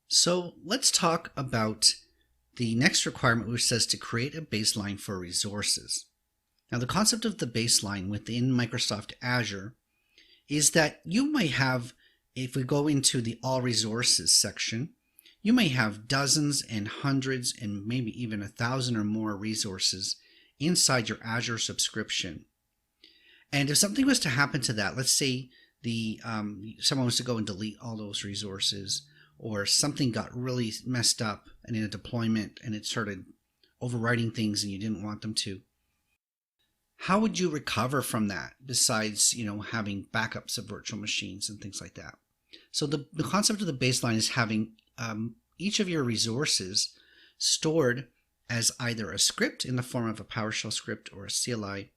So let's talk about the next requirement, which says to create a baseline for resources. Now, the concept of the baseline within Microsoft Azure is that you might have, if we go into the All Resources section, you may have dozens and hundreds and maybe even 1,000 or more resources inside your Azure subscription. And if something was to happen to that, let's say someone was to go and delete all those resources, or something got really messed up and in a deployment and it started overwriting things and you didn't want them to, how would you recover from that besides, having backups of virtual machines and things like that? So the concept of the baseline is having each of your resources stored as either a script in the form of a PowerShell script or a CLI,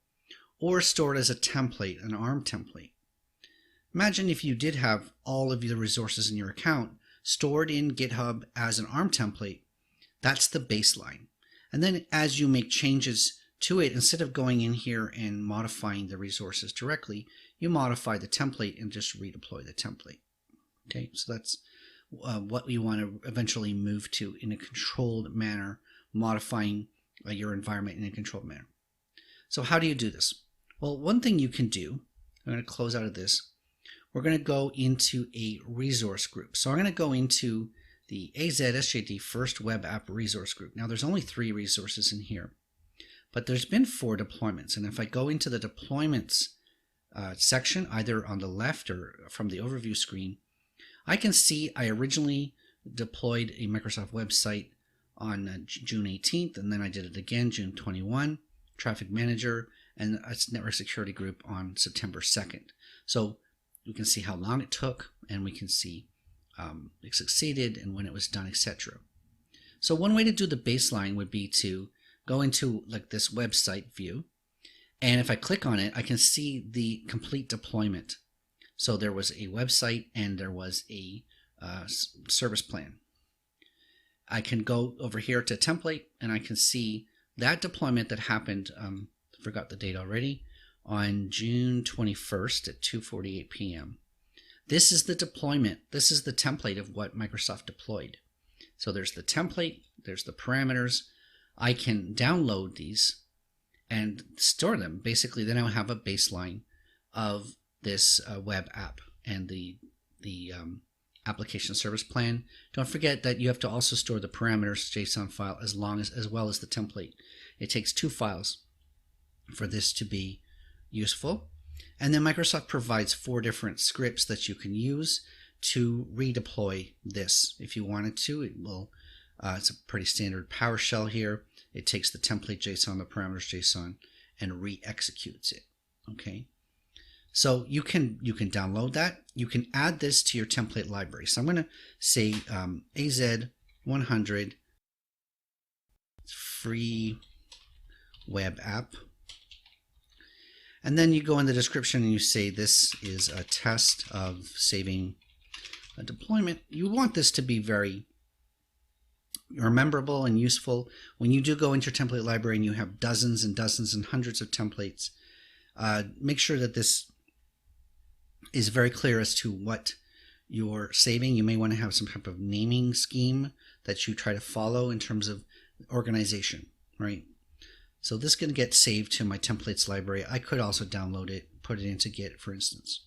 or stored as a template, an ARM template. Imagine if you did have all of the resources in your account stored in GitHub as an ARM template. That's the baseline. And then as you make changes to it, instead of going in here and modifying the resources directly, you modify the template and just redeploy the template. Okay, so that's what you want to eventually move to in a controlled manner, modifying your environment in a controlled manner. So how do you do this? Well, one thing you can do, I'm going to close out of this, we're going to go into a resource group. So I'm going to go into the AZSJD First Web App Resource Group. Now there's only 3 resources in here, but there's been 4 deployments. And if I go into the deployments section, either on the left or from the overview screen, I can see I originally deployed a Microsoft website on June 18th, and then I did it again June 21, Traffic Manager, and a network security group on September 2nd. So we can see how long it took, and we can see it succeeded and when it was done, etc. So one way to do the baseline would be to go into like this website view, and if I click on it, I can see the complete deployment. So there was a website and there was a service plan. I can go over here to template and I can see that deployment that happened, forgot the date already, on June 21st at 2:48 p.m. This is the deployment. This is the template of what Microsoft deployed. So there's the template, there's the parameters. I can download these and store them. Basically, then I'll have a baseline of this web app and the application service plan. Don't forget that you have to also store the parameters JSON file as well as the template. It takes 2 files for this to be useful. And then Microsoft provides 4 different scripts that you can use to redeploy this. If you wanted to, it will. It's a pretty standard PowerShell here. It takes the template JSON, the parameters JSON, and re-executes it. Okay. So you can download that. You can add this to your template library. So I'm going to say AZ100 free web app. And then you go in the description and you say this is a test of saving a deployment. You want this to be very rememberable and useful. When you do go into your template library and you have dozens and dozens and hundreds of templates, make sure that this is very clear as to what you're saving. You may want to have some type of naming scheme that you try to follow in terms of organization, right? So this can get saved to my templates library. I could also download it, put it into Git, for instance.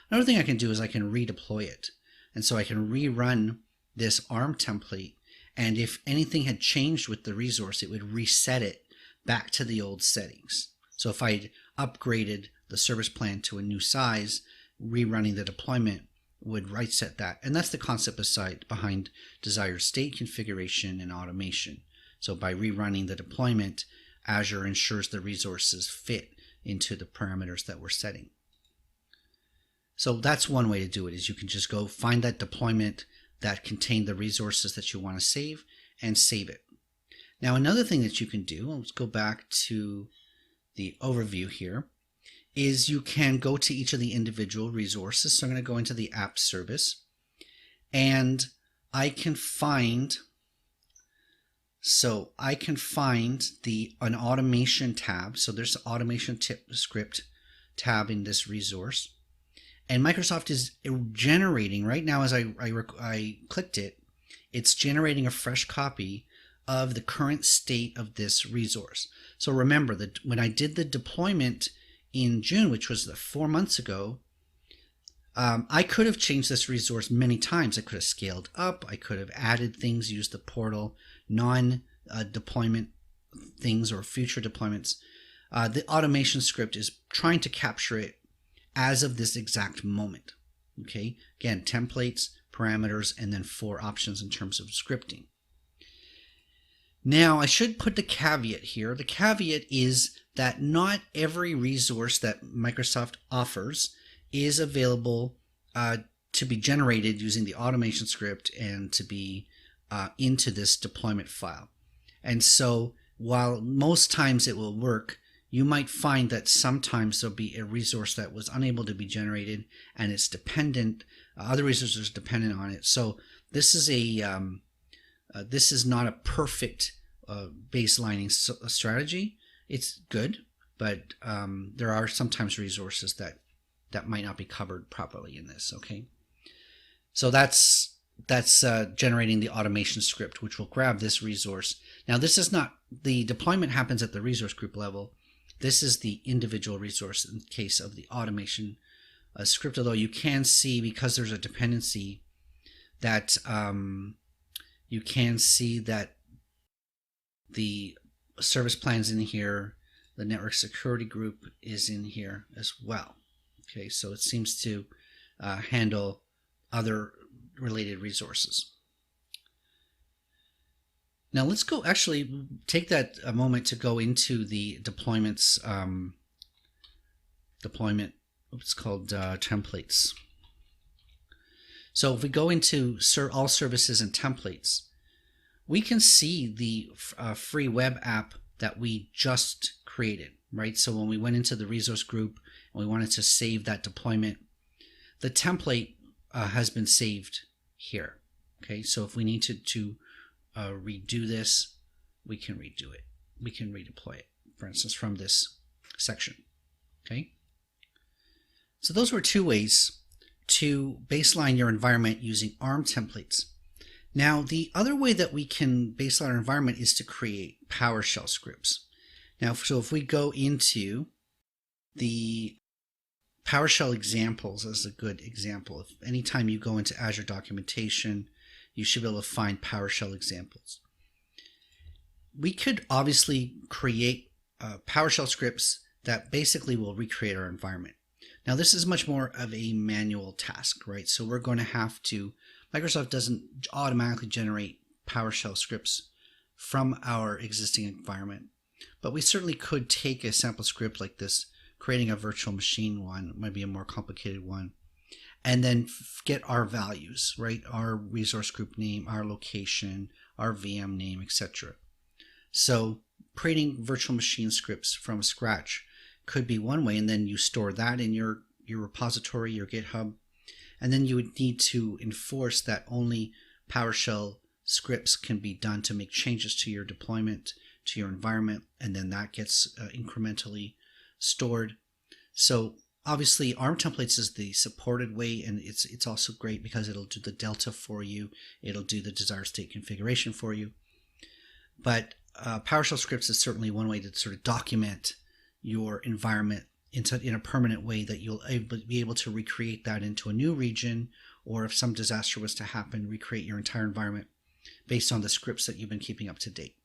Another thing I can do is I can redeploy it. And so I can rerun this ARM template. And if anything had changed with the resource, it would reset it back to the old settings. So if I'd upgraded the service plan to a new size, rerunning the deployment would reset that. And that's the concept behind desired state configuration and automation. So by rerunning the deployment, Azure ensures the resources fit into the parameters that we're setting. So that's one way to do it, is you can just go find that deployment that contained the resources that you want to save and save it. Now another thing that you can do, let's go back to the overview here, is you can go to each of the individual resources. So I'm going to go into the app service and I can find an automation tab. So there's an automation script tab in this resource. And Microsoft is generating right now, as I clicked it, it's generating a fresh copy of the current state of this resource. So remember that when I did the deployment in June, which was 4 months ago, I could have changed this resource many times. I could have scaled up. I could have added things, used the portal, non-deployment things or future deployments. The automation script is trying to capture it as of this exact moment. Okay, again, templates, parameters, and then 4 options in terms of scripting. Now, I should put the caveat here. The caveat is that not every resource that Microsoft offers is available to be generated using the automation script and to be into this deployment file. And so while most times it will work, you might find that sometimes there'll be a resource that was unable to be generated and it's dependent, other resources are dependent on it. So this is this is not a perfect baselining strategy. It's good, but there are sometimes resources that might not be covered properly in this. Okay, so that's generating the automation script, which will grab this resource. Now, this is not, the deployment happens at the resource group level. This is the individual resource in case of the automation script, although you can see, because there's a dependency, that you can see that the service plan's in here, the network security group is in here as well. Okay, so it seems to handle other related resources. Now let's go actually take that a moment to go into the deployments, it's called templates. So if we go into all services and templates, we can see the free web app that we just created, right? So when we went into the resource group and we wanted to save that deployment, the template has been saved here. Okay, so if we need to redo this, we can redo it. We can redeploy it, for instance, from this section. Okay, so those were 2 ways to baseline your environment using ARM templates. Now, the other way that we can baseline our environment is to create PowerShell scripts. Now, so if we go into the PowerShell examples as a good example, if anytime you go into Azure documentation, you should be able to find PowerShell examples. We could obviously create PowerShell scripts that basically will recreate our environment. Now, this is much more of a manual task, right? So we're going to have to, Microsoft doesn't automatically generate PowerShell scripts from our existing environment, but we certainly could take a sample script like this, creating a virtual machine one, might be a more complicated one, and then get our values, right? Our resource group name, our location, our VM name, etc. So creating virtual machine scripts from scratch could be one way, and then you store that in your repository, your GitHub, and then you would need to enforce that only PowerShell scripts can be done to make changes to your deployment, to your environment, and then that gets incrementally stored. So obviously ARM templates is the supported way, and it's also great because it'll do the delta for you, it'll do the desired state configuration for you. But PowerShell scripts is certainly one way to sort of document your environment in a permanent way, that you'll be able to recreate that into a new region, or if some disaster was to happen, recreate your entire environment based on the scripts that you've been keeping up to date.